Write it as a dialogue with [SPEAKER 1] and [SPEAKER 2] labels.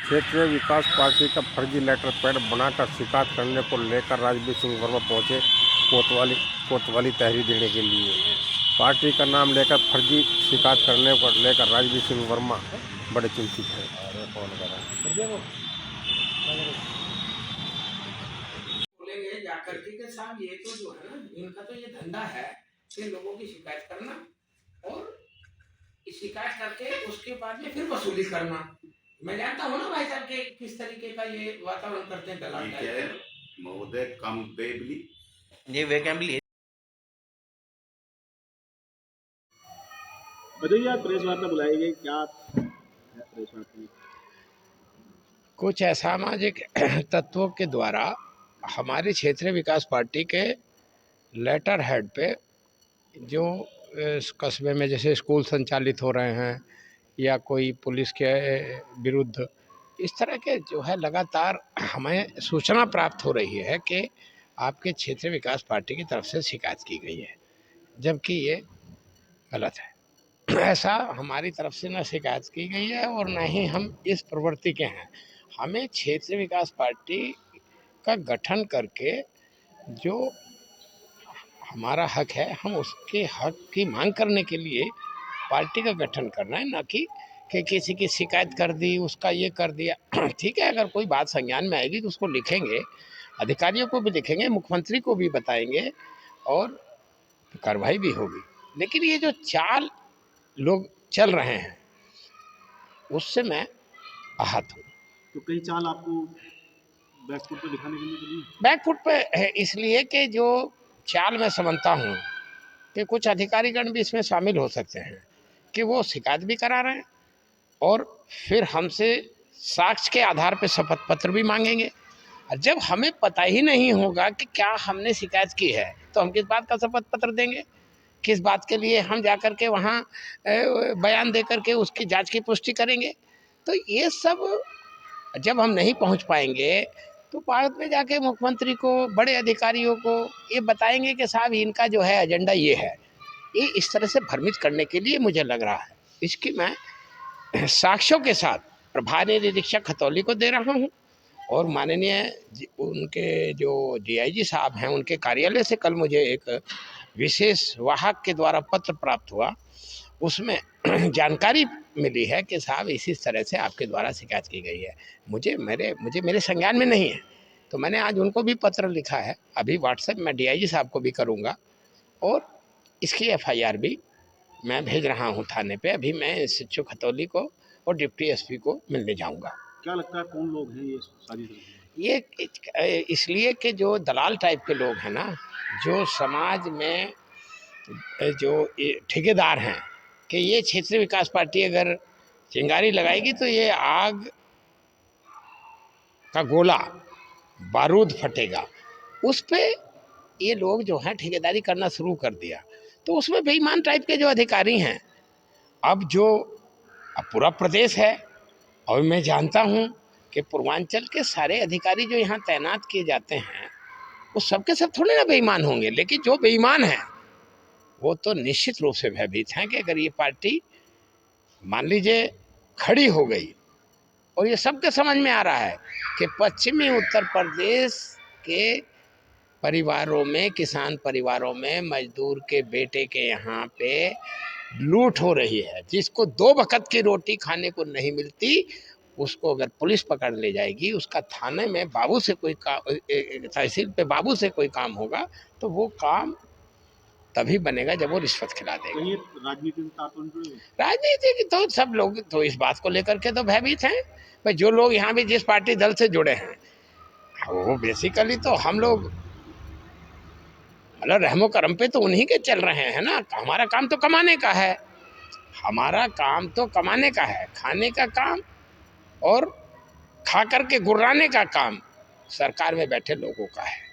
[SPEAKER 1] क्षेत्रीय विकास पार्टी का फर्जी लेटर पैड बनाकर शिकायत करने को लेकर राजवीर सिंह वर्मा पहुंचे कोतवाली तहरीर देने के लिए। पार्टी का नाम लेकर फर्जी शिकायत करने को लेकर राजवीर सिंह वर्मा बड़े चिंतित हैं।
[SPEAKER 2] बोलेंगे जाकर के साहब ये तो जो है ना, इनका तो ये धंधा है कि लोगों की शिकायत करना और शिकायत करके उसके बाद में फिर वसूली करना। मैं जानता हूँ ना भाई साहब के किस तरीके का ये वातावरण करते हैं दलाल टाइप।
[SPEAKER 3] महोदय कम्पेबली
[SPEAKER 4] ये वैकेंटली
[SPEAKER 5] बताइए, आप प्रेस वार्ता बुलाई गई, क्या प्रेस वार्ता में?
[SPEAKER 2] कुछ असामाजिक तत्वों के द्वारा हमारे क्षेत्रीय विकास पार्टी के लेटर हेड पे जो इस कस्बे में जैसे स्कूल संचालित हो रहे हैं या कोई पुलिस के विरुद्ध इस तरह के जो है लगातार हमें सूचना प्राप्त हो रही है कि आपके क्षेत्रीय विकास पार्टी की तरफ से शिकायत की गई है, जबकि ये गलत है। ऐसा हमारी तरफ से न शिकायत की गई है और न ही हम इस प्रवृत्ति के हैं। हमें क्षेत्रीय विकास पार्टी का गठन करके जो हमारा हक है, हम उसके हक की मांग करने के लिए पार्टी का गठन करना है, ना कि किसी की शिकायत कर दी, उसका ये कर दिया। ठीक है, अगर कोई बात संज्ञान में आएगी तो उसको लिखेंगे, अधिकारियों को भी लिखेंगे, मुख्यमंत्री को भी बताएंगे और कार्रवाई भी होगी। लेकिन ये जो चाल लोग चल रहे हैं उससे मैं आहत हूँ।
[SPEAKER 5] तो कई चाल आपको बैकफुट पे दिखाने के लिए चली?
[SPEAKER 2] बैकफुट पे है इसलिए कि जो चाल मैं समझता हूँ कि कुछ अधिकारीगण भी इसमें शामिल हो सकते हैं कि वो शिकायत भी करा रहे हैं और फिर हमसे साक्ष्य के आधार पर शपथ पत्र भी मांगेंगे। और जब हमें पता ही नहीं होगा कि क्या हमने शिकायत की है तो हम किस बात का शपथ पत्र देंगे, किस बात के लिए हम जाकर के वहाँ बयान दे करके उसकी जांच की पुष्टि करेंगे। तो ये सब जब हम नहीं पहुँच पाएंगे तो बाद में जाके मुख्यमंत्री को, बड़े अधिकारियों को ये बताएंगे कि साहब इनका जो है एजेंडा ये है। ये इस तरह से भ्रमित करने के लिए मुझे लग रहा है। इसकी मैं साक्ष्यों के साथ प्रभारी निरीक्षक खतौली को दे रहा हूँ और माननीय उनके जो डीआईजी साहब हैं उनके कार्यालय से कल मुझे एक विशेष वाहक के द्वारा पत्र प्राप्त हुआ, उसमें जानकारी मिली है कि साहब इसी तरह से आपके द्वारा शिकायत की गई है। मुझे मेरे संज्ञान में नहीं है, तो मैंने आज उनको भी पत्र लिखा है, अभी व्हाट्सएप में डीआईजी साहब को भी करूँगा और इसकी एफआईआर भी मैं भेज रहा हूँ थाने पे। अभी मैं शिक्षु खतौली को और डिप्टी एसपी को मिलने जाऊँगा।
[SPEAKER 5] क्या लगता है कौन लोग हैं ये साजिश?
[SPEAKER 2] ये इसलिए कि जो दलाल टाइप के लोग हैं ना, जो समाज में जो ठेकेदार हैं कि ये क्षेत्रीय विकास पार्टी अगर चिंगारी लगाएगी तो ये आग का गोला, बारूद फटेगा, उस पे ये लोग जो हैं ठेकेदारी करना शुरू कर दिया। तो उसमें बेईमान टाइप के जो अधिकारी हैं, अब पूरा प्रदेश है और मैं जानता हूँ कि पूर्वांचल के सारे अधिकारी जो यहाँ तैनात किए जाते हैं वो सब के सब थोड़े ना बेईमान होंगे, लेकिन जो बेईमान हैं वो तो निश्चित रूप से भयभीत हैं कि अगर ये पार्टी मान लीजिए खड़ी हो गई, और ये सबके समझ में आ रहा है कि पश्चिमी उत्तर प्रदेश के परिवारों में, किसान परिवारों में मजदूर के बेटे के यहाँ पे लूट हो रही है, जिसको 2 वक्त की रोटी खाने को नहीं मिलती, उसको अगर पुलिस पकड़ ले जाएगी, उसका थाने में बाबू से कोई तहसील पे बाबू से कोई काम होगा तो वो काम तभी बनेगा जब वो रिश्वत खिला देगा।
[SPEAKER 5] तो ये राजनीति से तात्पर्य जुड़े हुए?
[SPEAKER 2] राजनीति की तो सब लोग तो इस बात को लेकर के तो भयभीत हैं। भाई जो लोग यहाँ भी जिस पार्टी दल से जुड़े हैं वो बेसिकली तो हम लोग मतलब रहमो करम पे तो उन्हीं के चल रहे हैं ना। हमारा काम तो कमाने का है, हमारा काम तो कमाने का है, खाने का काम और खा करके गुर्राने का काम सरकार में बैठे लोगों का है।